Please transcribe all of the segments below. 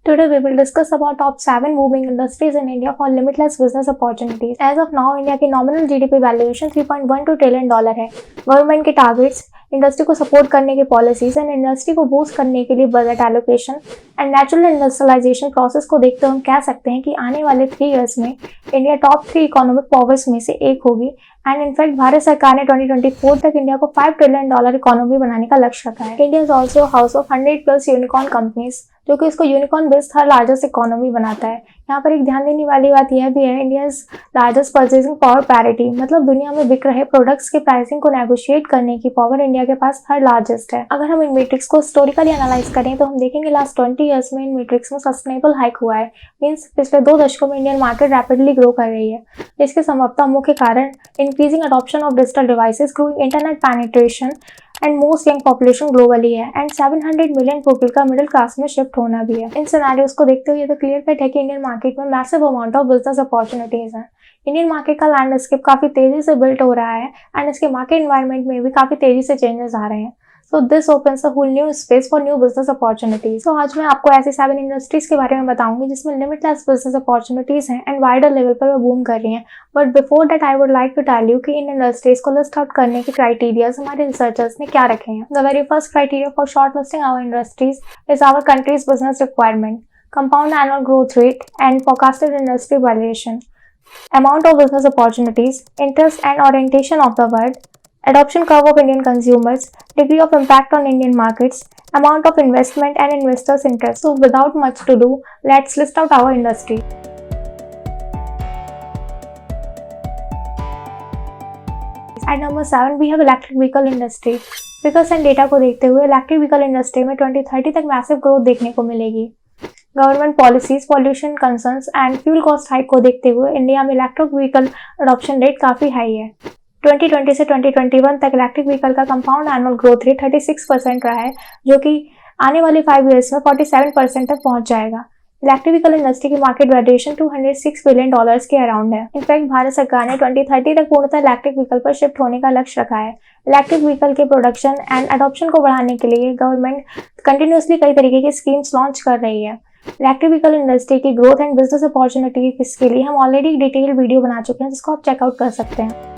Today we will discuss about top 7 booming industries in India for limitless business opportunities. As of now, India की nominal GDP valuation $3.12 trillion है। Government के targets, industry को support करने की policies and industry को boost करने के लिए budget allocation and natural industrialisation process को देखते हुए हम कह सकते हैं कि आने वाले 3 इयर्स में इंडिया टॉप 3 इकोनॉमिक पावर्स में से एक होगी। एंड इनफैक्ट भारत सरकार ने 2024 तक इंडिया को $5 ट्रिलियन इकोनॉमी बनाने का लक्ष्य रखा है। India is also house of 100+ unicorn companies, जो कि इसको unicorn based third largest economy बनाता है। यहाँ पर एक ध्यान देने वाली बात यह भी है, India largest purchasing power parity, मतलब दुनिया में बिक रहे प्रोडक्ट्स के प्राइसिंग को नेगोशिएट करने की पावर इंडिया के पास थर्ड लार्जेस्ट है। अगर हम इन मैट्रिक्स को हिस्टोरिकली एनालाइज करें तो हम देखेंगे लास्ट 20 ईयर्स में इन मैट्रिक्स में सस्टेनेबल हाइक हुआ है। मीन्स पिछले 2 दशकों में इंडियन मार्केट रैपिडली ग्रो कर रही है। इसके संभवतः मुख्य कारण increasing adoption of digital devices, growing internet penetration and most young population globally है एंड 700 मिलियन पीपल का मिडिल क्लास में शिफ्ट होना भी है। इन सिनेरियोस को देखते हुए तो क्लियर कट है कि इंडियन मार्केट में massive amount of business opportunities हैं। इंडियन मार्केट का लैंडस्केप काफी तेजी से बिल्ट हो रहा है एंड इसके मार्केट एनवायरनमेंट में भी काफी तेजी से चेंजेस आ रहे हैं। So this opens a whole new space for new business opportunities. So आज मैं आपको ऐसी 7 इंडस्ट्रीज के बारे में बताऊंगी जिसमें लिमिटलेस बिजनेस अपॉर्चुनिटीज हैं एंड वाइडर लेवल पर वो बूम कर रही हैं। But before that I would like to tell you कि इन इंडस्ट्रीज को लिस्ट आउट करने के क्राइटेरियाज हमारे रिसर्चर्स ने क्या रखे हैं। The very first criteria for short listing our industries is our country's business requirement, compound annual growth rate and forecasted industry valuation, amount of business opportunities, interest and orientation of the world, adoption curve of Indian consumers, degree of impact on Indian markets, amount of investment and investors' interest. So without much to do, let's list out our industry. At number 7 we have electric vehicle industry. Figures and data को देखते हुए electric vehicle industry में 2030 तक massive growth देखने को मिलेगी। Government policies, pollution concerns and fuel cost hike को देखते हुए इंडिया में इलेक्ट्रिक व्हीकल अडॉप्शन रेट काफी हाई है। 2020 से 2021 तक इलेक्ट्रिक व्हीकल का कंपाउंड एनुअल ग्रोथ रेट 36% रहा है, जो कि आने वाले 5 ईयर्स में 47% तक पहुंच जाएगा। इलेक्ट्रिक व्हीकल इंडस्ट्री की मार्केट वैल्यूएशन $206 बिलियन के अराउंड है। इनफैक्ट भारत सरकार ने 2030 तक पूर्णतः इलेक्ट्रिक व्हीकल पर शिफ्ट होने का लक्ष्य रखा है। इलेक्ट्रिक व्हीकल के प्रोडक्शन एंड अडॉप्शन को बढ़ाने के लिए गवर्नमेंट कंटिन्यूसली कई तरीके की स्कीम्स लॉन्च कर रही है। इलेक्ट्रिक व्हीकल इंडस्ट्री की ग्रोथ एंड बिजनेस अपॉर्चुनिटी के लिए हम ऑलरेडी डिटेल वीडियो बना चुके हैं, जिसको आप चेकआउट कर सकते हैं।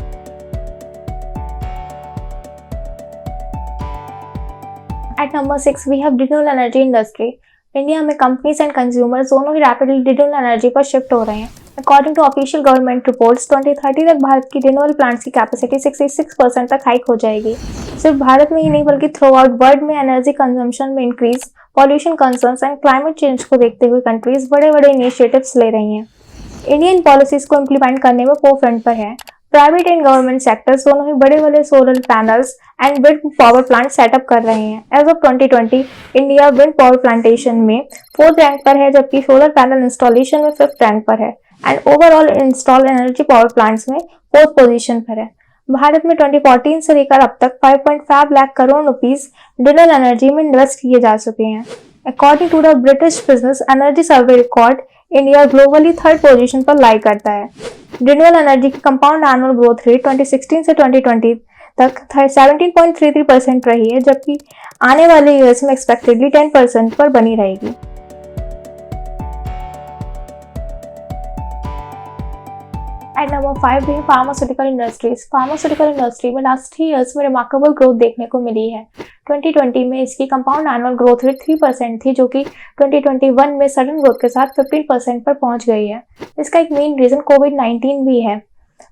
At number 6 we have renewable energy industry. India में कंपनीज एंड कंज्यूमर्स दोनों ही रैपिडली रिन्यूएबल एनर्जी पर शिफ्ट हो रहे हैं। According to official government reports 2030 तक भारत की रिन्यूएबल प्लांट्स की कैपेसिटी 66% तक हाइक हो जाएगी। सिर्फ भारत में ही नहीं बल्कि थ्रू आउट वर्ल्ड में एनर्जी कंजम्पशन में increase, pollution concerns and climate change को देखते हुए कंट्रीज बड़े बड़े इनिशिएटिव्स ले रही हैं। इंडियन पॉलिसीज को इम्प्लीमेंट करने में फोरफ्रंट पर है। प्राइवेट एंड गवर्नमेंट सेक्टर्स दोनों ही बड़े बड़े solar panels and wind power plant setup कर रहे हैं। As of 2020 India wind power plantation में 4th रैंक पर है, जबकि सोलर पैनल इंस्टॉलेशन में 5th रैंक पर है and overall install energy power plants में 4th पोजीशन पर है। भारत में 2014 से लेकर अब तक 5.5 lakh crore rupees renewable energy में इन्वेस्ट किए जा चुके हैं। According to the British business energy survey record, India globally 3rd position पर लाई करता है। रिन्यूएबल एनर्जी की कंपाउंड एनुअल ग्रोथ रेट 2016 से 2020 तक 17.33% रही है, जबकि आने वाले ईयर्स में एक्सपेक्टेडली 10% पर बनी रहेगी। एट नंबर 5 भी फार्मास्यूटिकल इंडस्ट्रीज। फार्मास्यूटिकल इंडस्ट्री में लास्ट 3 ईयर्स में रिमार्केबल ग्रोथ देखने को मिली है। 2020 में इसकी कंपाउंड एनुअल ग्रोथ रेट 3% थी, जो कि 2021 में सडन ग्रोथ के साथ 15% पर पहुंच गई है। इसका एक मेन रीजन कोविड-19 भी है।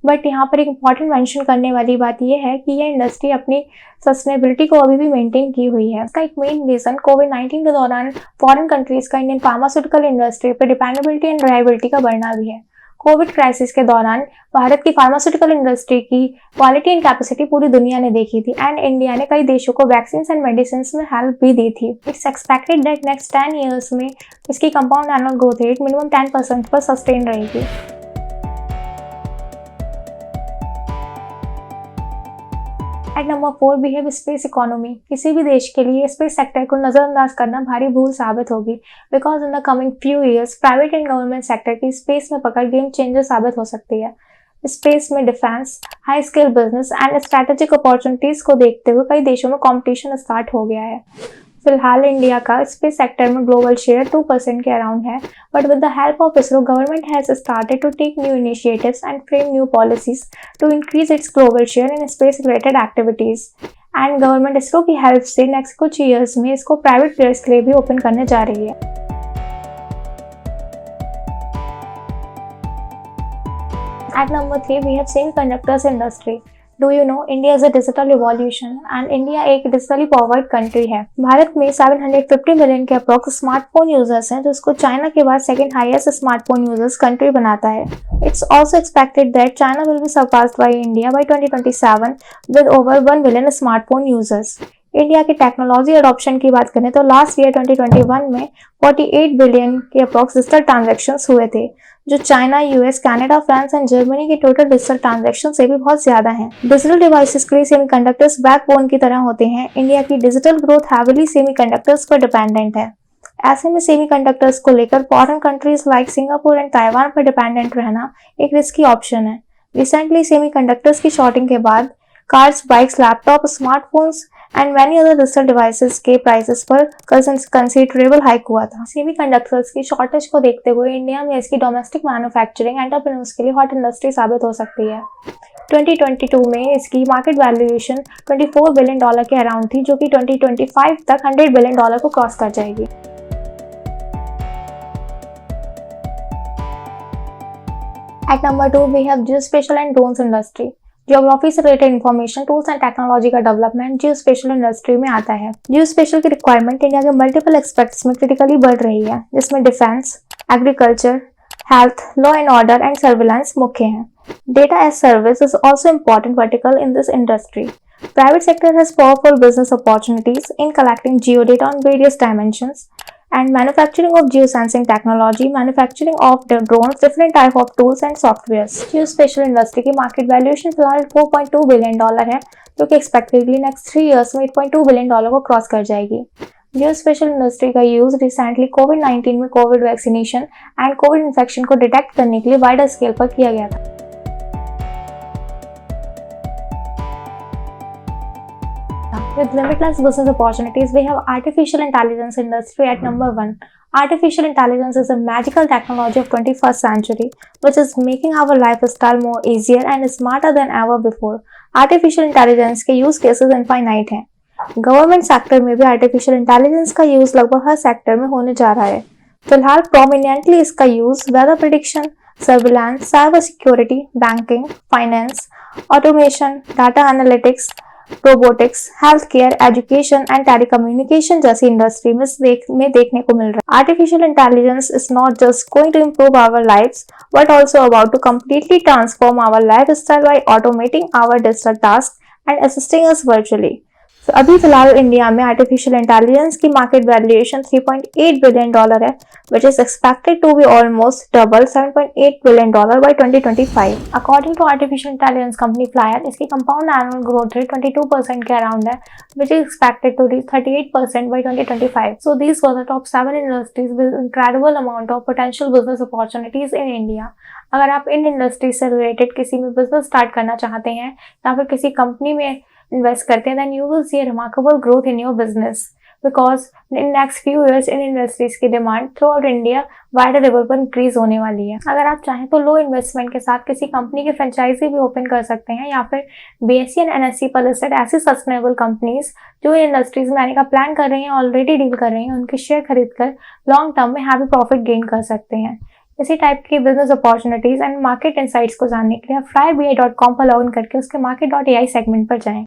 बट यहाँ पर एक इम्पॉर्टेंट मेंशन करने वाली बात यह है कि यह इंडस्ट्री अपनी सस्टेनेबिलिटी को अभी भी मेंटेन की हुई है। इसका एक मेन रीजन कोविड-19 के दौरान फॉरेन कंट्रीज का इंडियन फार्मास्यूटिकल इंडस्ट्री पर डिपेंडेबिलिटी एंड रिलायबिलिटी का बढ़ना भी है। कोविड क्राइसिस के दौरान भारत की फार्मास्यूटिकल इंडस्ट्री की क्वालिटी एंड कैपेसिटी पूरी दुनिया ने देखी थी एंड इंडिया ने कई देशों को वैक्सीन एंड मेडिसिन में हेल्प भी दी थी। It's expected that next 10 years में इसकी compound annual growth rate minimum 10% पर सस्टेन रहेगी। एट नंबर 4 भी है स्पेस इकोनॉमी। किसी भी देश के लिए स्पेस सेक्टर को नजरअंदाज करना भारी भूल साबित होगी, because in the coming few years private and government sector की स्पेस में पकड़ गेम चेंजर साबित हो सकती है। स्पेस में defence, high scale business and strategic opportunities को देखते हुए कई देशों में कंपटीशन स्टार्ट हो गया है। फिलहाल इंडिया का स्पेस सेक्टर में ग्लोबल शेयर 2% के अराउंड है, but with the help of ISRO government has started to take new initiatives and frame new policies to increase its global share in space related activities. And government ISRO की help से next कुछ years में इसको private players के लिए भी open करने जा रही है। At number 3 we have semiconductors industry. Do you know India is a digital revolution and India एक digitally forward country है। भारत में 750 मिलियन के अप्रॉक्स स्मार्टफोन यूजर्स हैं, जो इसको चाइना के बाद second highest smartphone users country बनाता है। It's also expected that China will be surpassed by India by 2027 with over 1 billion smartphone users. India की टेक्नोलॉजी अडॉप्शन की बात करें तो लास्ट ईयर 2021 में 48 बिलियन के अप्रॉक्स डिजिटल ट्रांजैक्शंस हुए थे, जो China, US, Canada, France and Germany के टोटल डिजिटल ट्रांजैक्शन से भी बहुत ज्यादा हैं। डिजिटल डिवाइसेस के लिए सेमीकंडक्टर्स बैकबोन की तरह होते हैं। इंडिया की डिजिटल ग्रोथ हैविली सेमीकंडक्टर्स पर डिपेंडेंट है। ऐसे में सेमीकंडक्टर्स को लेकर foreign countries like Singapore and Taiwan पर डिपेंडेंट रहना एक रिस्की ऑप्शन है। रिसेंटली सेमीकंडक्टर्स की शॉर्टिंग के बाद cars, bikes, laptop, smartphones and many other digital devices के प्राइसेस पर कंसिडरेबल हाइक हुआ था। सेमीकंडक्टर्स की शॉर्टेज को देखते हुए इंडिया में इसकी डोमेस्टिक मैन्युफैक्चरिंग एंटरप्रेन्योर्स के लिए हॉट इंडस्ट्री साबित हो सकती है। 2022 में इसकी मार्केट वैल्यूएशन $24 बिलियन के अराउंड थी, जो कि 2025 तक $100 बिलियन को क्रॉस कर जाएगी। At number 2 we have geospatial and drones industry. Geography से related information, tools and technology का डेवलपमेंट जियोस्पेशल इंडस्ट्री में आता है। जियोस्पेशल की रिक्वायरमेंट इंडिया के मल्टीपल एस्पेक्ट्स में क्रिटिकली बढ़ रही है, जिसमें defence, agriculture, health, law and order and surveillance मुख्य हैं। Data as service is also important vertical in this industry. Private sector has powerful business opportunities in collecting geodata on various dimensions and manufacturing of geosensing technology, manufacturing of the drones, different type of tools and softwares. Geospatial industry की market valuation फिलहाल $4.2 billion है, जो कि expectedly next 3 years में $8.2 billion को cross कर जाएगी। Geospatial industry का यूज रिसेंटली कोविड-19 में Covid vaccination and Covid infection को डिटेक्ट करने के लिए वाइडर स्केल पर किया गया था। With limitless business opportunities, we have artificial intelligence industry at number 1. Artificial intelligence is a magical technology of 21st century, which is making our lifestyle more easier and smarter than ever before. Artificial intelligence के use cases infinite हैं। Government sector में भी artificial intelligence का use लगभग हर sector में होने जा रहा है। फिलहाल प्रोमिनेंटली इसका use weather prediction, surveillance, cyber security, banking, finance, automation, data analytics, robotics, health care, education and telecommunication जैसी इंडस्ट्री में देखने को मिल रहा है। Artificial intelligence is not just going to improve our lives but also about to completely transform our lifestyle by automating our digital task and assisting us virtually. तो अभी फिलहाल इंडिया में आर्टिफिशियल इंटेलिजेंस की मार्केट वैल्यूएशन $3.8 बिलियन है, which is expected to be almost double $7.8 billion by 2025. According to artificial intelligence company Flyer, इसकी compound annual growth rate 22% के around है, which is expected to reach 38% by 2025. So these were the top 7 industries with incredible amount of potential business opportunities in India. अगर आप in industry से related किसी में business start करना चाहते हैं या फिर किसी कंपनी में इन्वेस्ट करते हैं, then you will see a remarkable growth in your business because in next few years इन इंडस्ट्रीज की demand throughout India wider level पर इंक्रीज होने वाली है। अगर आप चाहें तो लो इन्वेस्टमेंट के साथ किसी कंपनी की फ्रेंचाइजी भी ओपन कर सकते हैं, या फिर BSE एंड NSE पर लिस्टेड ऐसी सस्टेनेबल कंपनीज जो इन इंडस्ट्रीज में आने का प्लान कर रही हैं, ऑलरेडी डील कर रही हैं, उनके शेयर खरीद कर लॉन्ग टर्म में हैवी प्रॉफिट गेन कर सकते हैं। इसी टाइप की business opportunities and market insights को जानने के लिए flybA.com पर लॉग इन करके उसके market.ai सेगमेंट पर जाएं।